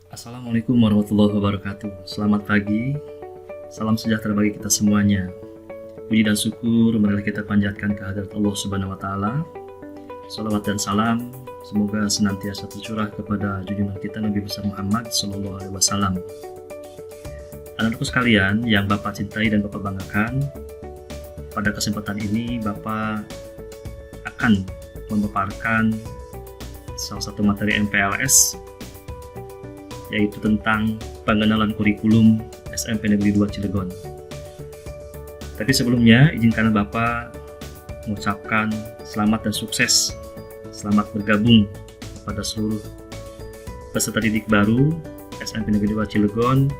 Assalamualaikum warahmatullahi wabarakatuh. Selamat pagi, salam sejahtera bagi kita semuanya. Puji dan syukur marilah kita panjatkan kehadirat Allah Subhanahu wa Ta'ala. Salawat dan salam semoga senantiasa tercurah kepada junjungan kita Nabi besar Muhammad Sallallahu Alaihi Wasallam. Anak-anakku sekalian yang Bapak cintai dan Bapak banggakan, pada kesempatan ini Bapak akan memaparkan salah satu materi MPLS, yaitu tentang pengenalan kurikulum SMP Negeri 2 Cilegon. Tapi sebelumnya, izinkan Bapak mengucapkan selamat dan sukses. Selamat bergabung pada seluruh peserta didik baru SMP Negeri 2 Cilegon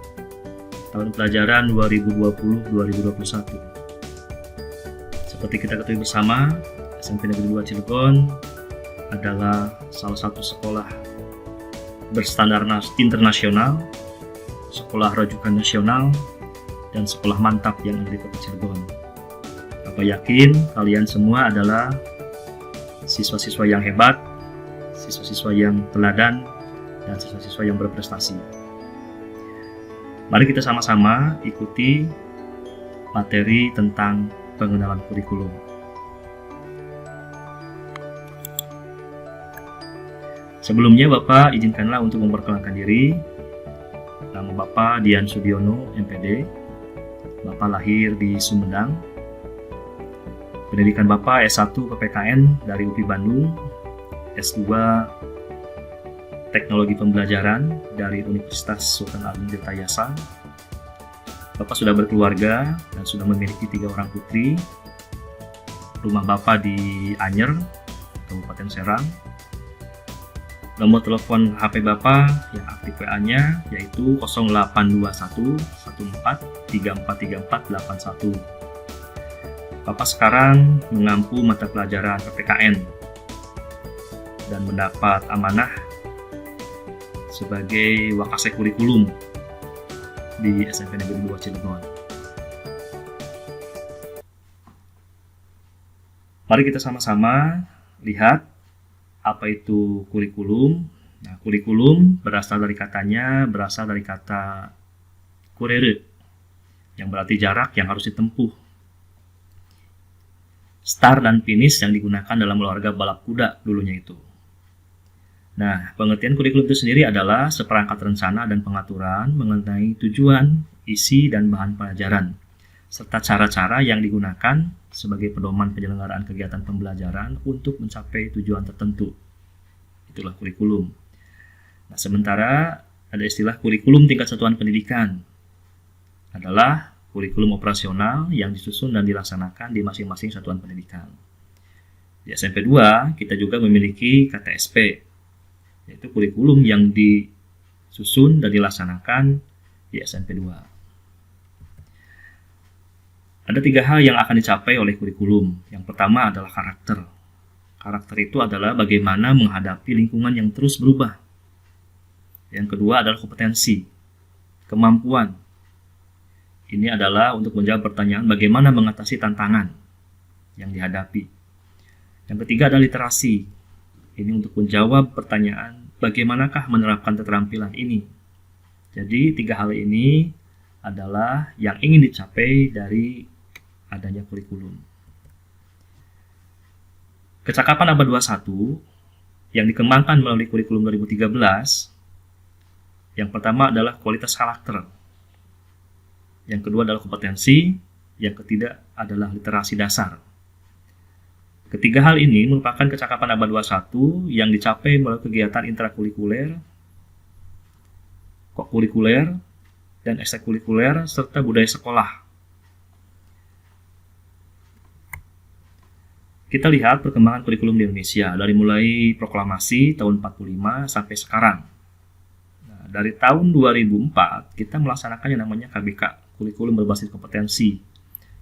tahun pelajaran 2020-2021. Seperti kita ketahui bersama, SMP Negeri 2 Cilegon adalah salah satu sekolah berstandar internasional, sekolah rujukan nasional, dan sekolah mantap yang ada di Kota Cilegon. Bapak yakin kalian semua adalah siswa-siswa yang hebat, siswa-siswa yang teladan, dan siswa-siswa yang berprestasi. Mari kita sama-sama ikuti materi tentang pengenalan kurikulum. Sebelumnya Bapak izinkanlah untuk memperkenalkan diri. Nama Bapak Dian Sudiono, MPD. Bapak lahir di Sumedang. Pendidikan Bapak S1 PPKN dari UPI Bandung, S2 Teknologi Pembelajaran dari Universitas Sultan Agung Tirtayasa. Bapak sudah berkeluarga dan sudah memiliki 3 orang putri. Rumah Bapak di Anyer, Kabupaten Serang. Nomor telepon HP Bapak yang aktif WA-nya yaitu 0821 14 3434 81. Bapak sekarang mengampu mata pelajaran PPKN dan mendapat amanah sebagai wakase kurikulum di SMP Negeri 2 Cilegon. Mari kita sama-sama lihat apa itu kurikulum. Nah, kurikulum berasal dari kata kurere, yang berarti jarak yang harus ditempuh. Start dan finish yang digunakan dalam olahraga balap kuda dulunya itu. Nah, pengertian kurikulum itu sendiri adalah seperangkat rencana dan pengaturan mengenai tujuan, isi, dan bahan pelajaran, serta cara-cara yang digunakan sebagai pedoman penyelenggaraan kegiatan pembelajaran untuk mencapai tujuan tertentu. Itulah kurikulum. Nah, sementara ada istilah kurikulum tingkat satuan pendidikan. Adalah kurikulum operasional yang disusun dan dilaksanakan di masing-masing satuan pendidikan. Di SMP 2, kita juga memiliki KTSP, yaitu kurikulum yang disusun dan dilaksanakan di SMP 2. Ada 3 hal yang akan dicapai oleh kurikulum. Yang pertama adalah karakter. Karakter itu adalah bagaimana menghadapi lingkungan yang terus berubah. Yang kedua adalah kompetensi, kemampuan. Ini adalah untuk menjawab pertanyaan bagaimana mengatasi tantangan yang dihadapi. Yang ketiga adalah literasi. Ini untuk menjawab pertanyaan bagaimanakah menerapkan keterampilan ini. Jadi 3 hal ini adalah yang ingin dicapai dari adanya kurikulum. Kecakapan abad 21 yang dikembangkan melalui kurikulum 2013, yang pertama adalah kualitas karakter, yang kedua adalah kompetensi, yang ketiga adalah literasi dasar. Ketiga hal ini merupakan kecakapan abad 21 yang dicapai melalui kegiatan intrakurikuler, kokurikuler, dan ekstrakurikuler, serta budaya sekolah. Kita lihat perkembangan kurikulum di Indonesia dari mulai proklamasi tahun 45 sampai sekarang. Nah, dari tahun 2004 kita melaksanakan yang namanya KBK, kurikulum berbasis kompetensi,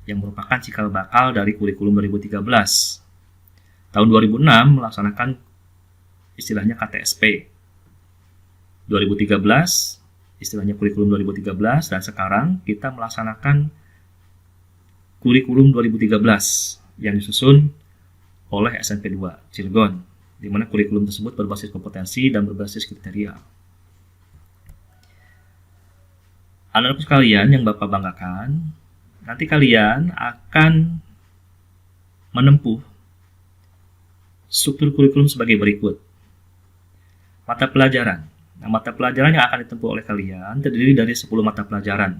yang merupakan cikal bakal dari kurikulum 2013. Tahun 2006 melaksanakan istilahnya KTSP. 2013 istilahnya kurikulum 2013, dan sekarang kita melaksanakan kurikulum 2013 yang disusun oleh SMP 2 Cilegon, di mana kurikulum tersebut berbasis kompetensi dan berbasis kriteria. Anak-anakku sekalian yang Bapak banggakan, nanti kalian akan menempuh struktur kurikulum sebagai berikut. Mata pelajaran. Nah, mata pelajaran yang akan ditempuh oleh kalian terdiri dari 10 mata pelajaran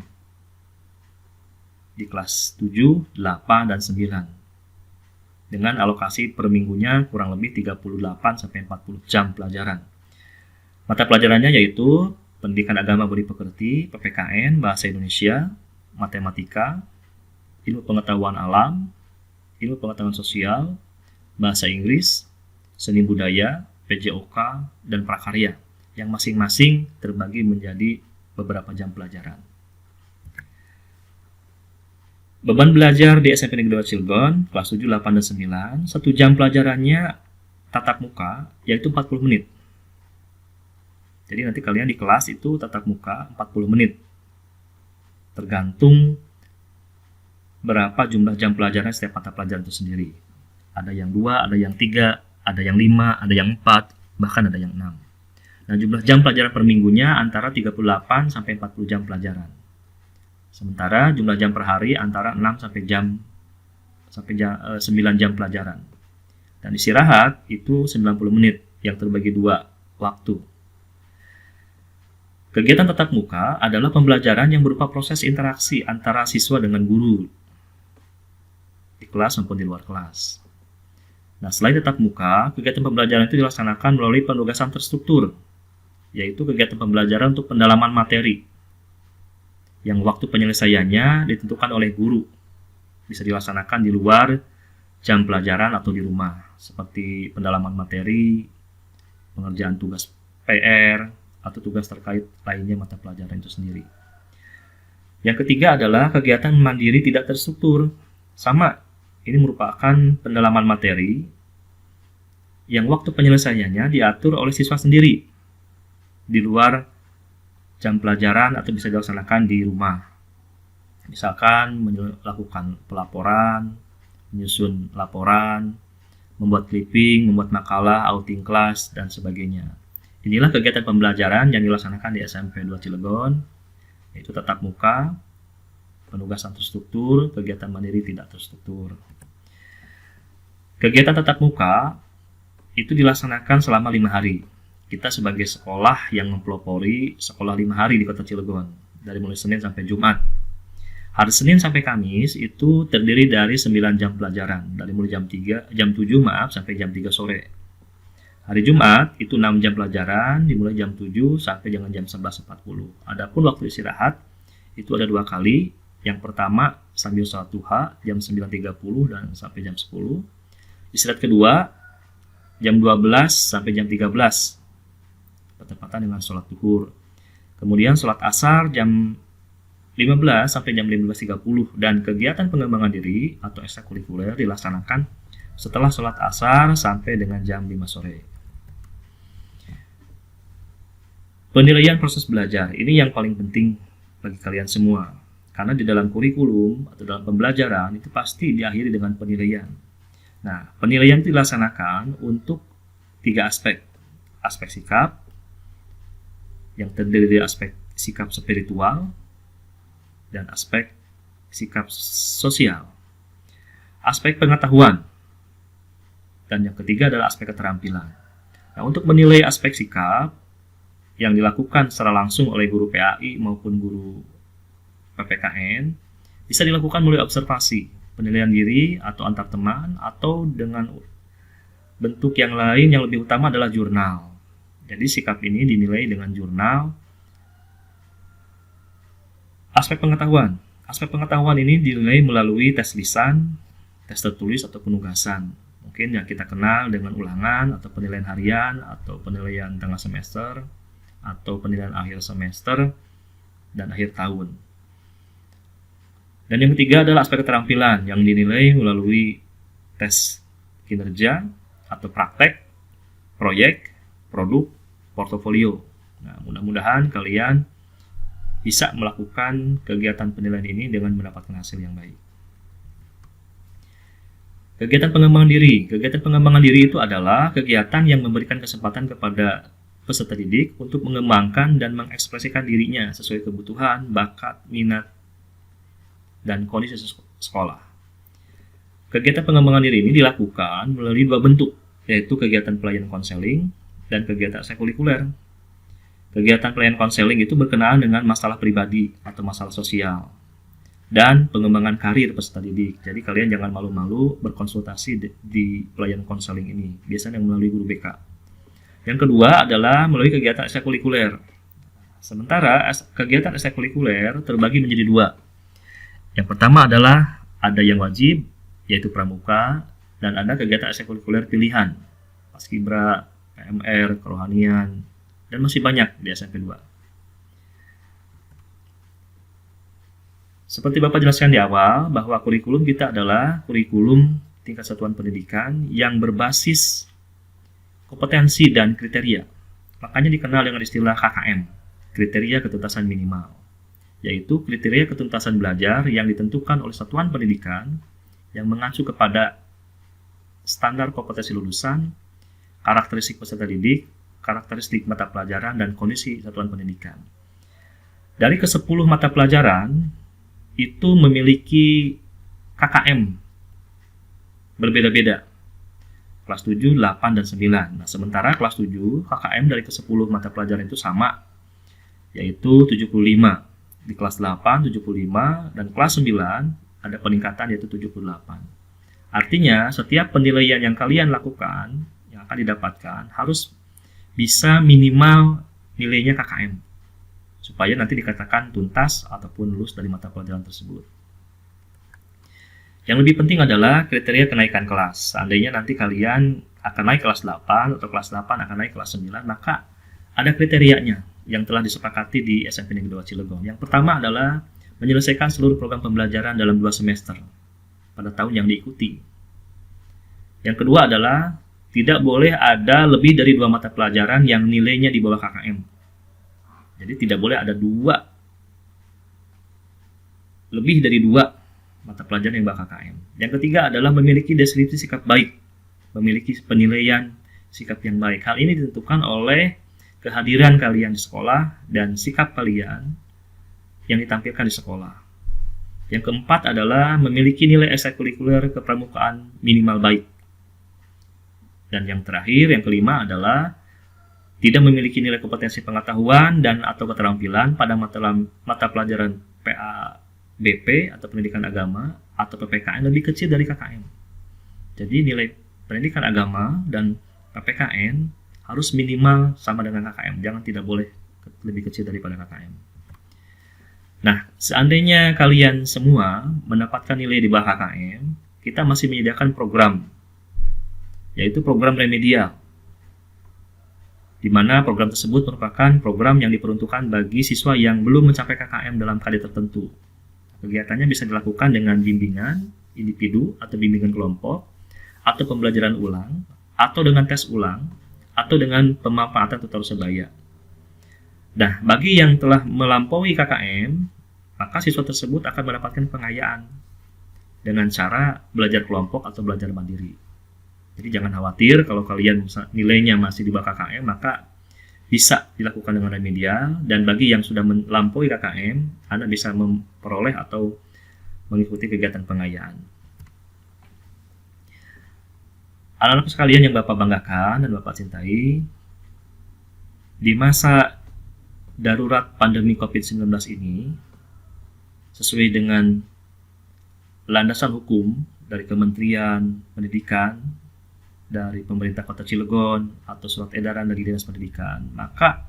di kelas 7, 8, dan 9. Dengan alokasi per minggunya kurang lebih 38-40 jam pelajaran. Mata pelajarannya yaitu Pendidikan Agama Budi Pekerti, PPKN, Bahasa Indonesia, Matematika, Ilmu Pengetahuan Alam, Ilmu Pengetahuan Sosial, Bahasa Inggris, Seni Budaya, PJOK, dan Prakarya, yang masing-masing terbagi menjadi beberapa jam pelajaran. Beban belajar di SMP Negeri 2 Cilegon, kelas 7, 8, dan 9, 1 jam pelajarannya tatap muka, yaitu 40 menit. Jadi nanti kalian di kelas itu tatap muka 40 menit. Tergantung berapa jumlah jam pelajaran setiap mata pelajaran itu sendiri. Ada yang 2, ada yang 3, ada yang 5, ada yang 4, bahkan ada yang 6. Nah, jumlah jam pelajaran per minggunya antara 38 sampai 40 jam pelajaran. Sementara jumlah jam per hari antara 6 sampai 9 jam pelajaran. Dan istirahat itu 90 menit yang terbagi 2 waktu. Kegiatan tatap muka adalah pembelajaran yang berupa proses interaksi antara siswa dengan guru di kelas maupun di luar kelas. Nah, selain tatap muka, kegiatan pembelajaran itu dilaksanakan melalui penugasan terstruktur, yaitu kegiatan pembelajaran untuk pendalaman materi, yang waktu penyelesaiannya ditentukan oleh guru, bisa dilaksanakan di luar jam pelajaran atau di rumah, seperti pendalaman materi, pengerjaan tugas PR, atau tugas terkait lainnya mata pelajaran itu sendiri. Yang ketiga adalah kegiatan mandiri tidak terstruktur. Sama, ini merupakan pendalaman materi yang waktu penyelesaiannya diatur oleh siswa sendiri di luar jam pelajaran atau bisa dilaksanakan di rumah. Misalkan melakukan pelaporan, menyusun laporan, membuat clipping, membuat makalah, outing kelas, dan sebagainya. Inilah kegiatan pembelajaran yang dilaksanakan di SMP 2 Cilegon, yaitu tatap muka, penugasan terstruktur, kegiatan mandiri tidak terstruktur. Kegiatan tatap muka itu dilaksanakan selama 5 hari. Kita sebagai sekolah yang mempelopori sekolah 5 hari di Kota Cilegon, dari mulai Senin sampai Jumat. Hari Senin sampai Kamis itu terdiri dari 9 jam pelajaran, dari mulai jam 7 sampai jam 3 sore. Hari Jumat itu 6 jam pelajaran, dimulai jam 7 sampai dengan jam 11.40. Adapun waktu istirahat itu ada 2 kali. Yang pertama sambil sholat duha jam 9.30 dan sampai jam 10. Istirahat kedua jam 12 sampai jam 13. Bertepatan dengan sholat duhur. Kemudian sholat asar jam 15 sampai jam 15.30 dan kegiatan pengembangan diri atau ekstrakurikuler dilaksanakan setelah sholat asar sampai dengan jam 5 sore. Penilaian proses belajar, ini yang paling penting bagi kalian semua. Karena di dalam kurikulum atau dalam pembelajaran itu pasti diakhiri dengan penilaian. Nah, penilaian itu dilaksanakan untuk 3 aspek. Aspek sikap, yang terdiri dari aspek sikap spiritual, dan aspek sikap sosial. Aspek pengetahuan, dan yang ketiga adalah aspek keterampilan. Nah, untuk menilai aspek sikap, yang dilakukan secara langsung oleh guru PAI maupun guru PPKN bisa dilakukan melalui observasi, penilaian diri atau antar teman, atau dengan bentuk yang lain yang lebih utama adalah jurnal. Jadi sikap ini dinilai dengan jurnal. Aspek pengetahuan ini dinilai melalui tes lisan, tes tertulis, atau penugasan. Mungkin yang kita kenal dengan ulangan atau penilaian harian atau penilaian tengah semester, atau penilaian akhir semester dan akhir tahun. Dan yang ketiga adalah aspek keterampilan yang dinilai melalui tes kinerja atau praktek, proyek, produk, portofolio. Nah, mudah-mudahan kalian bisa melakukan kegiatan penilaian ini dengan mendapatkan hasil yang baik. Kegiatan pengembangan diri. Kegiatan pengembangan diri itu adalah kegiatan yang memberikan kesempatan kepada peserta didik untuk mengembangkan dan mengekspresikan dirinya sesuai kebutuhan, bakat, minat, dan kondisi sekolah. Kegiatan pengembangan diri ini dilakukan melalui dua bentuk, yaitu kegiatan pelayanan konseling dan kegiatan ekstrakurikuler. Kegiatan pelayanan konseling itu berkenaan dengan masalah pribadi atau masalah sosial dan pengembangan karir peserta didik. Jadi kalian jangan malu-malu berkonsultasi di pelayanan konseling ini, biasanya melalui guru BK. Yang kedua adalah melalui kegiatan ekstrakurikuler. Sementara kegiatan ekstrakurikuler terbagi menjadi dua. Yang pertama adalah ada yang wajib, yaitu pramuka, dan ada kegiatan ekstrakurikuler pilihan, paskibra, PMR, kerohanian, dan masih banyak di SMP 2. Seperti Bapak jelaskan di awal, bahwa kurikulum kita adalah kurikulum tingkat satuan pendidikan yang berbasis kompetensi dan kriteria. Makanya dikenal dengan istilah KKM, kriteria ketuntasan minimal, yaitu kriteria ketuntasan belajar yang ditentukan oleh satuan pendidikan yang mengacu kepada standar kompetensi lulusan, karakteristik peserta didik, karakteristik mata pelajaran, dan kondisi satuan pendidikan. Dari ke-10 mata pelajaran, itu memiliki KKM berbeda-beda. Kelas 7, 8, dan 9. Nah, sementara kelas 7, KKM dari ke-10 mata pelajaran itu sama, yaitu 75. Di kelas 8, 75, dan kelas 9 ada peningkatan yaitu 78. Artinya, setiap penilaian yang kalian lakukan, yang akan didapatkan, harus bisa minimal nilainya KKM, supaya nanti dikatakan tuntas ataupun lulus dari mata pelajaran tersebut. Yang lebih penting adalah kriteria kenaikan kelas. Seandainya nanti kalian akan naik kelas 8 atau kelas 8 akan naik kelas 9, maka ada kriterianya yang telah disepakati di SMP Negeri 2 Cilegon. Yang pertama adalah menyelesaikan seluruh program pembelajaran dalam 2 semester pada tahun yang diikuti. Yang kedua adalah tidak boleh ada lebih dari 2 mata pelajaran yang nilainya di bawah KKM. Jadi tidak boleh ada lebih dari 2 mata pelajaran yang bawah KKM. Yang ketiga adalah memiliki deskripsi sikap baik, memiliki penilaian sikap yang baik. Hal ini ditentukan oleh kehadiran kalian di sekolah dan sikap kalian yang ditampilkan di sekolah. Yang keempat adalah memiliki nilai ekstrakurikuler kepramukaan minimal baik. Dan yang terakhir, yang kelima adalah tidak memiliki nilai kompetensi pengetahuan dan atau keterampilan pada mata pelajaran PABP atau pendidikan agama atau PPKN lebih kecil dari KKM. Jadi nilai pendidikan agama dan PPKN harus minimal sama dengan KKM, jangan tidak boleh lebih kecil daripada KKM. Nah, seandainya kalian semua mendapatkan nilai di bawah KKM, kita masih menyediakan program, yaitu program remedial, di mana program tersebut merupakan program yang diperuntukkan bagi siswa yang belum mencapai KKM dalam kadar tertentu. Kegiatannya bisa dilakukan dengan bimbingan individu atau bimbingan kelompok, atau pembelajaran ulang, atau dengan tes ulang, atau dengan pemanfaatan tutor sebaya. Nah, bagi yang telah melampaui KKM, maka siswa tersebut akan mendapatkan pengayaan dengan cara belajar kelompok atau belajar mandiri. Jadi jangan khawatir kalau kalian nilainya masih di bawah KKM, maka bisa dilakukan dengan remedial. Dan bagi yang sudah melampaui KKM, Anda bisa memperoleh atau mengikuti kegiatan pengayaan. Anak-anak sekalian yang Bapak banggakan dan Bapak cintai, di masa darurat pandemi COVID-19 ini, sesuai dengan landasan hukum dari Kementerian Pendidikan, dari pemerintah Kota Cilegon, atau surat edaran dari Dinas Pendidikan, maka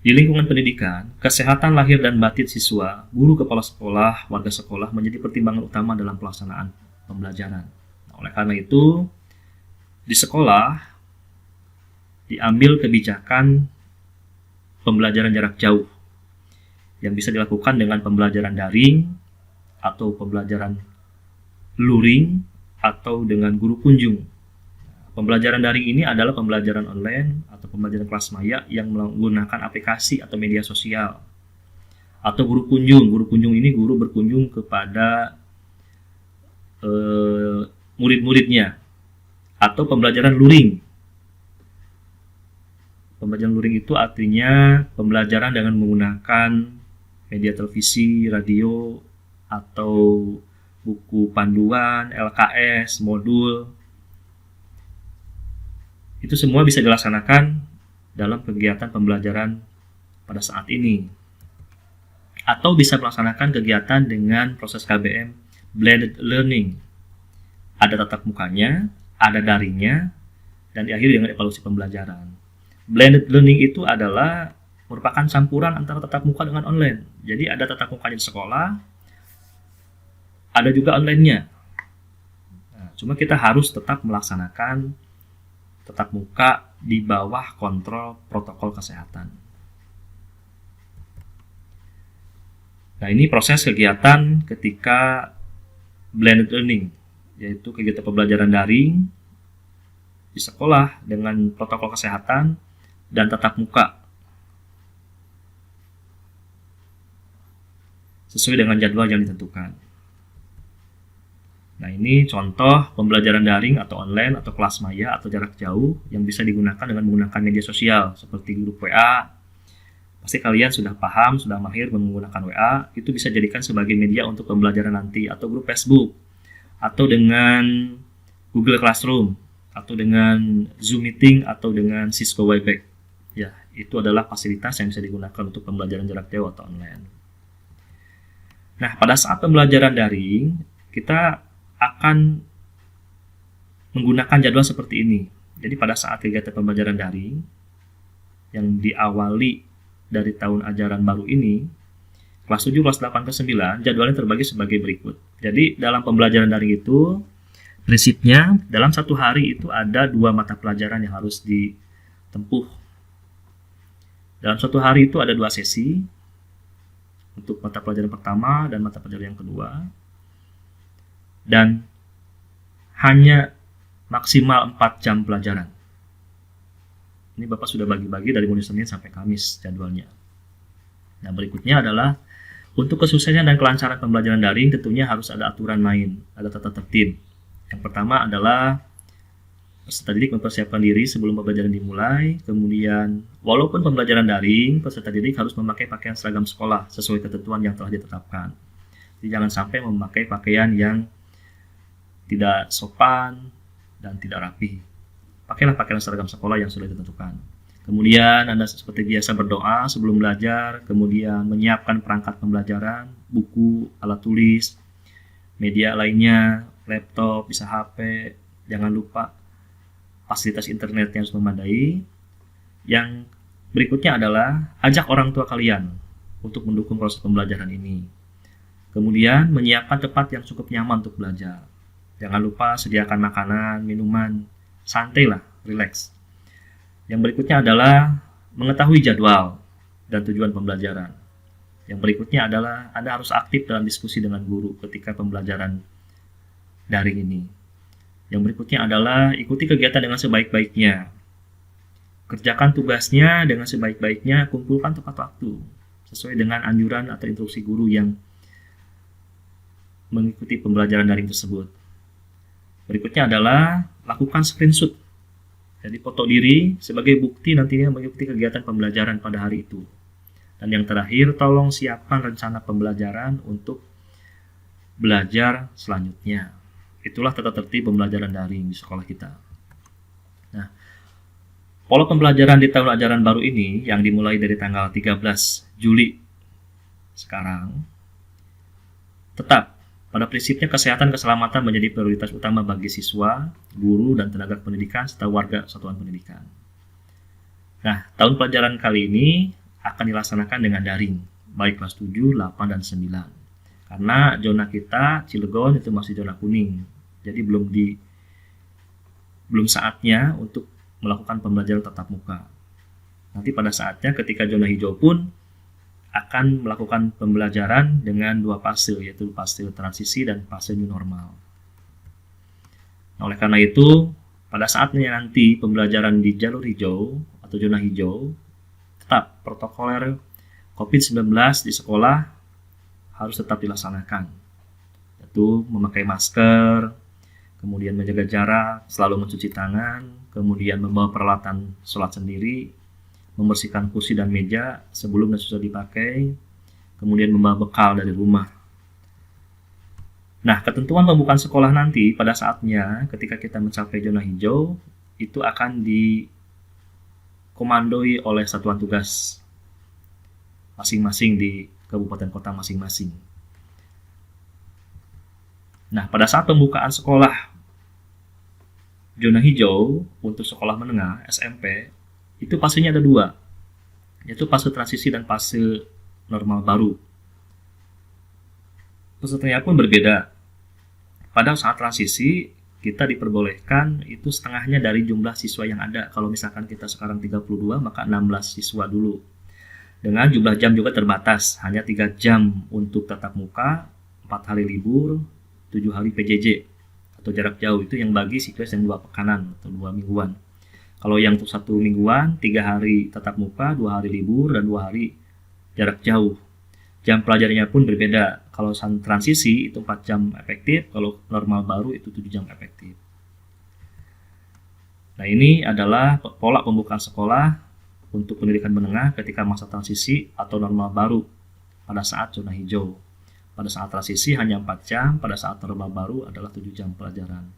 di lingkungan pendidikan, kesehatan lahir dan batin siswa, guru, kepala sekolah, warga sekolah menjadi pertimbangan utama dalam pelaksanaan pembelajaran. Nah, oleh karena itu, di sekolah diambil kebijakan pembelajaran jarak jauh yang bisa dilakukan dengan pembelajaran daring atau pembelajaran luring atau dengan guru kunjung. Pembelajaran daring ini adalah pembelajaran online atau pembelajaran kelas maya yang menggunakan aplikasi atau media sosial. Atau guru kunjung. Guru kunjung ini guru berkunjung kepada murid-muridnya. Atau pembelajaran luring. Pembelajaran luring itu artinya pembelajaran dengan menggunakan media televisi, radio, atau buku panduan, LKS, modul. Itu semua bisa dilaksanakan dalam kegiatan pembelajaran pada saat ini. Atau bisa melaksanakan kegiatan dengan proses KBM blended learning. Ada tatap mukanya, ada daringnya, dan diakhiri dengan evaluasi pembelajaran. Blended learning itu adalah merupakan campuran antara tatap muka dengan online. Jadi ada tatap mukanya di sekolah, ada juga online-nya. Nah, cuma kita harus tetap melaksanakan tatap muka di bawah kontrol protokol kesehatan. Nah, ini proses kegiatan ketika blended learning, yaitu kegiatan pembelajaran daring di sekolah dengan protokol kesehatan dan tatap muka sesuai dengan jadwal yang ditentukan. Nah, ini contoh pembelajaran daring atau online atau kelas maya atau jarak jauh yang bisa digunakan dengan menggunakan media sosial seperti grup WA. Pasti kalian sudah paham, sudah mahir menggunakan WA. Itu bisa jadikan sebagai media untuk pembelajaran nanti, atau grup Facebook, atau dengan Google Classroom, atau dengan Zoom Meeting, atau dengan Cisco Webex. Ya, itu adalah fasilitas yang bisa digunakan untuk pembelajaran jarak jauh atau online. Nah, pada saat pembelajaran daring, kita akan menggunakan jadwal seperti ini. Jadi pada saat kegiatan pembelajaran daring yang diawali dari tahun ajaran baru ini, kelas 7, kelas 8, kelas 9, jadwalnya terbagi sebagai berikut. Jadi dalam pembelajaran daring itu, prinsipnya dalam satu hari itu ada 2 mata pelajaran yang harus ditempuh. Dalam satu hari itu ada 2 sesi, untuk mata pelajaran pertama dan mata pelajaran yang kedua. Dan hanya maksimal 4 jam pelajaran. Ini Bapak sudah bagi-bagi dari mulai Senin sampai Kamis jadwalnya. Nah, berikutnya adalah untuk kesuksesan dan kelancaran pembelajaran daring tentunya harus ada aturan main, ada tata tertib. Yang pertama adalah peserta didik mempersiapkan diri sebelum pembelajaran dimulai. Kemudian, walaupun pembelajaran daring, peserta didik harus memakai pakaian seragam sekolah sesuai ketentuan yang telah ditetapkan. Jadi jangan sampai memakai pakaian yang tidak sopan dan tidak rapi. Pakailah pakaian seragam sekolah yang sudah ditentukan. Kemudian Anda seperti biasa berdoa sebelum belajar, kemudian menyiapkan perangkat pembelajaran, buku, alat tulis, media lainnya, laptop, bisa HP, jangan lupa fasilitas internet yang harus memadai. Yang berikutnya adalah ajak orang tua kalian untuk mendukung proses pembelajaran ini. Kemudian menyiapkan tempat yang cukup nyaman untuk belajar. Jangan lupa sediakan makanan, minuman, santai lah, relax. Yang berikutnya adalah mengetahui jadwal dan tujuan pembelajaran. Yang berikutnya adalah Anda harus aktif dalam diskusi dengan guru ketika pembelajaran daring ini. Yang berikutnya adalah ikuti kegiatan dengan sebaik-baiknya. Kerjakan tugasnya dengan sebaik-baiknya, kumpulkan tepat waktu sesuai dengan anjuran atau instruksi guru yang mengikuti pembelajaran daring tersebut. Berikutnya adalah lakukan screenshot. Jadi foto diri sebagai bukti nantinya mengikuti kegiatan pembelajaran pada hari itu. Dan yang terakhir, tolong siapkan rencana pembelajaran untuk belajar selanjutnya. Itulah tata tertib pembelajaran daring di sekolah kita. Nah, pola pembelajaran di tahun ajaran baru ini yang dimulai dari tanggal 13 Juli sekarang, tetap pada prinsipnya kesehatan keselamatan menjadi prioritas utama bagi siswa, guru, dan tenaga pendidikan serta warga satuan pendidikan. Nah, tahun pelajaran kali ini akan dilaksanakan dengan daring, baik kelas 7, 8, dan 9. Karena zona kita, Cilegon, itu masih zona kuning. Jadi belum saatnya untuk melakukan pembelajaran tatap muka. Nanti pada saatnya ketika zona hijau pun akan melakukan pembelajaran dengan 2 fase, yaitu fase transisi dan fase new normal. Nah, oleh karena itu, pada saatnya nanti pembelajaran di jalur hijau atau zona hijau, tetap protokoler COVID-19 di sekolah harus tetap dilaksanakan, yaitu memakai masker, kemudian menjaga jarak, selalu mencuci tangan, kemudian membawa peralatan sholat sendiri, membersihkan kursi dan meja sebelum dan sesudah dipakai, kemudian membawa bekal dari rumah. Nah, ketentuan pembukaan sekolah nanti pada saatnya ketika kita mencapai zona hijau itu akan dikomandoi oleh satuan tugas masing-masing di kabupaten kota masing-masing. Nah, pada saat pembukaan sekolah zona hijau untuk sekolah menengah SMP itu fasenya ada dua, yaitu fase transisi dan fase normal baru. Pesertanya pun berbeda. Pada saat transisi, kita diperbolehkan itu setengahnya dari jumlah siswa yang ada. Kalau misalkan kita sekarang 32, maka 16 siswa dulu. Dengan jumlah jam juga terbatas, hanya 3 jam untuk tatap muka, 4 hari libur, 7 hari PJJ atau jarak jauh, itu yang bagi siklus yang 2 pekanan atau 2 mingguan. Kalau yang untuk 1 mingguan, 3 hari tatap muka, 2 hari libur, dan 2 hari jarak jauh. Jam pelajarannya pun berbeda. Kalau transisi itu 4 jam efektif, kalau normal baru itu 7 jam efektif. Nah, ini adalah pola pembukaan sekolah untuk pendidikan menengah ketika masa transisi atau normal baru pada saat zona hijau. Pada saat transisi hanya 4 jam, pada saat normal baru adalah 7 jam pelajaran.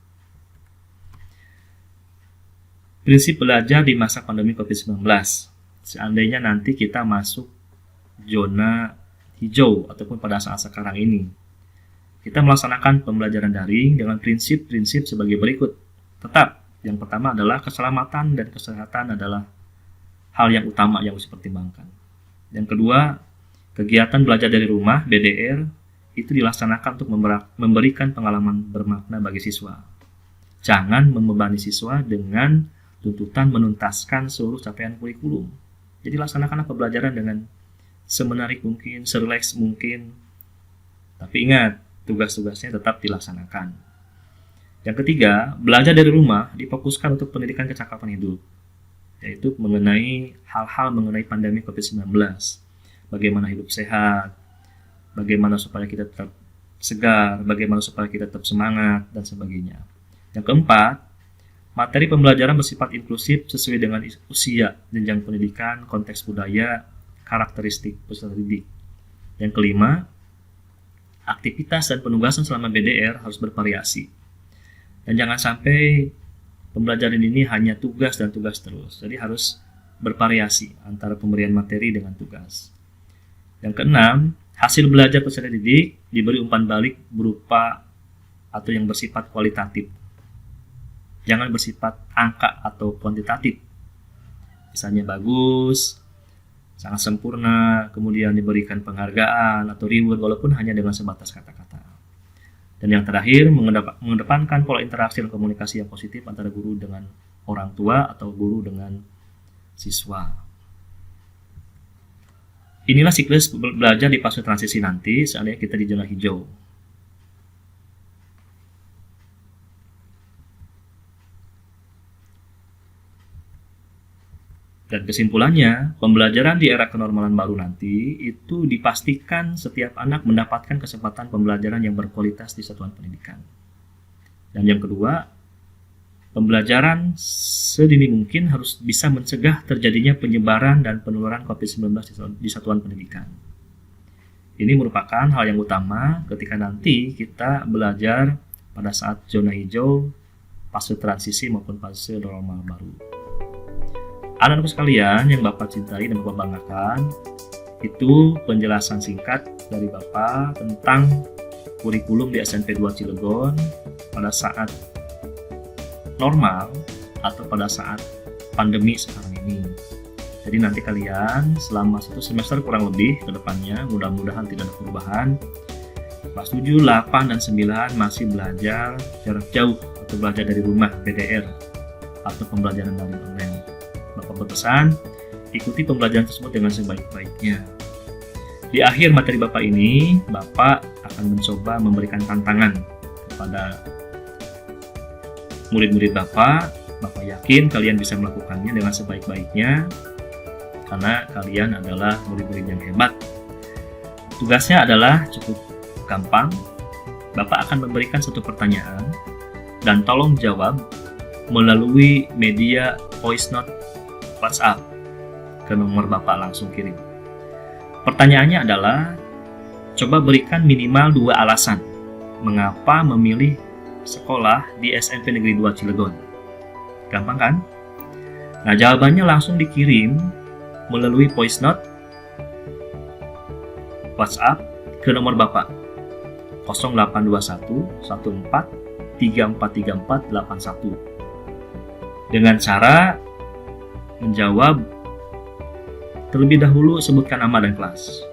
Prinsip belajar di masa pandemi COVID-19. Seandainya nanti kita masuk zona hijau ataupun pada saat sekarang ini, kita melaksanakan pembelajaran daring dengan prinsip-prinsip sebagai berikut. Tetap, yang pertama adalah keselamatan dan kesehatan adalah hal yang utama yang harus dipertimbangkan. Yang kedua, kegiatan belajar dari rumah (BDR) itu dilaksanakan untuk memberikan pengalaman bermakna bagi siswa. Jangan membebani siswa dengan tuntutan menuntaskan seluruh capaian kurikulum. Jadi laksanakanlah pembelajaran dengan semenarik mungkin, serileks mungkin. Tapi ingat, tugas-tugasnya tetap dilaksanakan. Yang ketiga, belajar dari rumah difokuskan untuk pendidikan kecakapan hidup, yaitu mengenai hal-hal mengenai pandemi COVID-19. Bagaimana hidup sehat, bagaimana supaya kita tetap segar, bagaimana supaya kita tetap semangat, dan sebagainya. Yang keempat, materi pembelajaran bersifat inklusif sesuai dengan usia, jenjang pendidikan, konteks budaya, karakteristik peserta didik. Yang kelima, aktivitas dan penugasan selama BDR harus bervariasi. Dan jangan sampai pembelajaran ini hanya tugas dan tugas terus. Jadi harus bervariasi antara pemberian materi dengan tugas. Yang keenam, hasil belajar peserta didik diberi umpan balik berupa atau yang bersifat kualitatif. Jangan bersifat angka atau kuantitatif. Misalnya bagus, sangat sempurna, kemudian diberikan penghargaan atau reward walaupun hanya dengan sebatas kata-kata. Dan yang terakhir, mengedepankan pola interaksi dan komunikasi yang positif antara guru dengan orang tua atau guru dengan siswa. Inilah siklus belajar di fase transisi nanti seandainya kita di zona hijau. Dan kesimpulannya, pembelajaran di era kenormalan baru nanti itu dipastikan setiap anak mendapatkan kesempatan pembelajaran yang berkualitas di satuan pendidikan. Dan yang kedua, pembelajaran sedini mungkin harus bisa mencegah terjadinya penyebaran dan penularan COVID-19 di satuan pendidikan. Ini merupakan hal yang utama ketika nanti kita belajar pada saat zona hijau, fase transisi maupun fase normal baru. Anak-anak sekalian yang Bapak cintai dan Bapak banggakan, itu penjelasan singkat dari Bapak tentang kurikulum di SMP 2 Cilegon pada saat normal atau pada saat pandemi sekarang ini. Jadi nanti kalian selama 1 semester kurang lebih ke depannya, mudah-mudahan tidak ada perubahan. Kelas 7, 8, dan 9 masih belajar jarak jauh atau belajar dari rumah (BDR) atau pembelajaran dari online. Bapak berpesan, ikuti pembelajaran tersebut dengan sebaik-baiknya. Di akhir materi Bapak ini, Bapak akan mencoba memberikan tantangan kepada murid-murid Bapak. Bapak yakin kalian bisa melakukannya dengan sebaik-baiknya, karena kalian adalah murid-murid yang hebat. Tugasnya adalah cukup gampang. Bapak akan memberikan satu pertanyaan, dan tolong jawab melalui media voice note WhatsApp. ke nomor Bapak langsung kirim. Pertanyaannya adalah, coba berikan minimal 2 alasan mengapa memilih sekolah di SMP Negeri 2 Cilegon. Gampang kan? Nah, jawabannya langsung dikirim melalui voice note WhatsApp ke nomor Bapak 0821 14 343481 dengan cara menjawab terlebih dahulu, sebutkan nama dan kelas.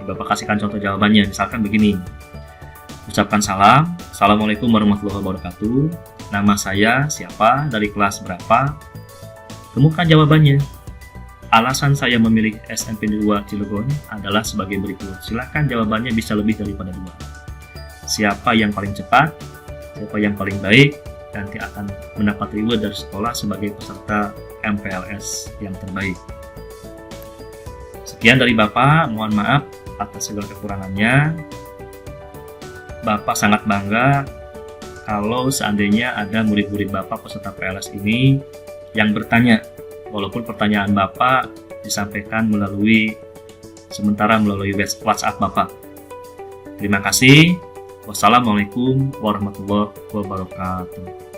Bapak kasihkan contoh jawabannya, misalkan begini. Ucapkan salam, Assalamualaikum warahmatullahi wabarakatuh. Nama saya siapa, dari kelas berapa. Temukan jawabannya. Alasan saya memilih SMP 2 Cilegon adalah sebagai berikut. Silakan jawabannya bisa lebih daripada 2. Siapa yang paling cepat, siapa yang paling baik, nanti akan mendapat reward dari sekolah sebagai peserta MPLS yang terbaik. Sekian dari Bapak, mohon maaf atas segala kekurangannya. Bapak sangat bangga kalau seandainya ada murid-murid Bapak peserta PLS ini yang bertanya, walaupun pertanyaan Bapak disampaikan melalui WhatsApp Bapak. Terima kasih. Wassalamualaikum warahmatullahi wabarakatuh.